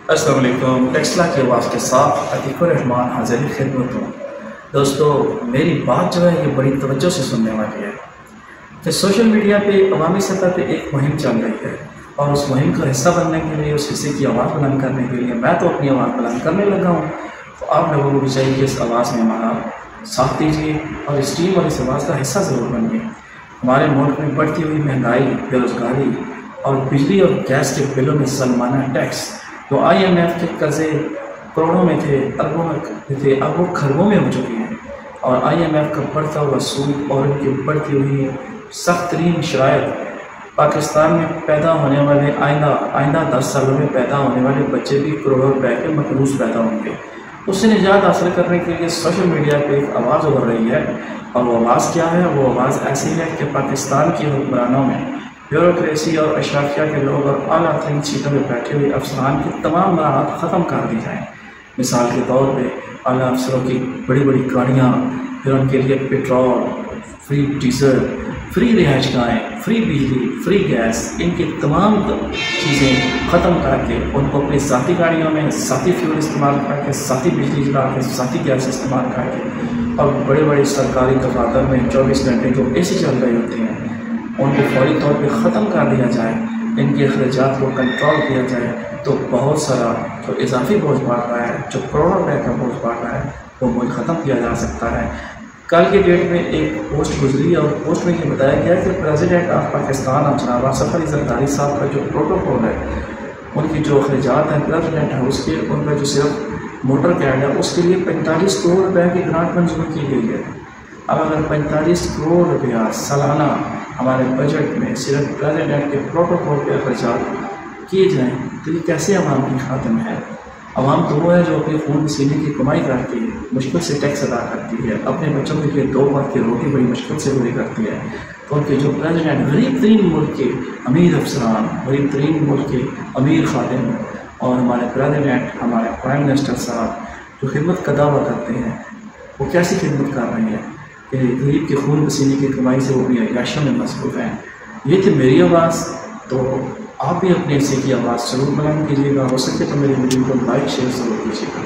अस्सलाम वालेकुम। टेक्सला की आवाज़ के साथ अतीकुर रहमान हाज़िर खिदमत हूँ। दोस्तों, मेरी बात जो है ये बड़ी तवज्जो से सुनने वाली है कि सोशल मीडिया पे अवामी सतह पे एक मुहिम चल रही है और उस मुहिम का हिस्सा बनने के लिए, उस हिस्से की आवाज़ बुलंद करने के लिए मैं तो अपनी आवाज़ बुलंद करने लगा हूँ। तो आप लोगों को भी चाहिए कि इस आवाज़ में हमारा साथ दीजिए और इस टीम और इस आवाज़ का हिस्सा ज़रूर बनिए। हमारे मुल्क में बढ़ती हुई महंगाई, बेरोज़गारी और बिजली और गैस के बिलों में सलमाना टैक्स जो IMF के कर्जे करोड़ों में थे, अरबों में थे, अब वो खरबों में हो चुके हैं। और IMF का बढ़ता हुआ सूद और उनकी बढ़ती हुई सख्त तरीन शराइत पाकिस्तान में पैदा होने वाले आइंदा 10 सालों में पैदा होने वाले बच्चे भी करोड़ों रुपए के मकरूज पैदा होंगे। उससे निजात हासिल करने के लिए सोशल मीडिया पे एक आवाज़ उभर रही है और वो आवाज़ क्या है? वो आवाज़ ऐसी है कि पाकिस्तान की हुक्मरानों में ब्यूरोक्रेसी और अशराफिया के लोग और आला तरीन सीटों में बैठे हुए अफसरान की तमाम मराहत ख़त्म कर दी जाएँ। मिसाल के तौर पे आला अफसरों की बड़ी बड़ी गाड़ियाँ, फिर उनके लिए पेट्रोल, फ्री डीजल, फ्री रिहाइशगाहें, फ्री बिजली, फ्री गैस, इनकी तमाम चीज़ें ख़त्म करके उनको अपनी ज़ाती गाड़ियों में ज़ाती फ्यूल इस्तेमाल करके, ज़ाती बिजली जला के, ज़ाती गैस इस्तेमाल करके और बड़े बड़े सरकारी दफातर में 24 घंटे जो AC चल रहे होते हैं उनको फौरी तौर पे ख़त्म कर दिया जाए, इनके अखराजात को कंट्रोल किया जाए, तो बहुत सारा जो इजाफी बोझ बढ़ रहा है, जो करोड़ों रुपए का बोझ बढ़ रहा है, वो बोझ ख़त्म किया जा सकता है। कल के डेट में एक पोस्ट गुजरी और पोस्ट में ये बताया गया कि प्रेसिडेंट ऑफ पाकिस्तान अब जनाब आसिफ अली जरदारी साहब का जो प्रोटोकॉल है, उनकी जो अखराजात हैं प्रेसिडेंट हाउस के, उनका जो सिर्फ मोटर कैड है उसके लिए 45 करोड़ रुपये की ग्रांट मंजूर की गई है। अब अगर 45 करोड़ रुपया सालाना हमारे बजट में सिर्फ प्रेसिडेंट के प्रोटोकॉल के अखराजात किए जाएँ तो ये कैसे आवाम की खातिर है? आवाम तो वो है जो अपने खून पसीने की कमाई करती है, मुश्किल से टैक्स अदा करती है, अपने बच्चों के लिए 2 वक्त की रोटी बड़ी मुश्किल से पूरी करती है। तो उनके जो प्रेसिडेंट गरीब तरीन मुल्क के अमीर अफसरान, गरीब तरीन मुल्क के अमीर खादिम और हमारे प्रेसिडेंट, हमारे प्राइम मिनिस्टर साहब जो खिदमत का दावा करते हैं, वो कैसी खिदमत कर रही है कि गरीब के खून पसीने की कमाई से वो भी अयाशों में मसरूफ़ हैं। ये थी मेरी आवाज़। तो आप भी अपने हिस्से की आवाज़ ज़रूर बुलंद कीजिएगा। हो सके तो मेरी वीडियो को लाइक शेयर ज़रूर कीजिएगा।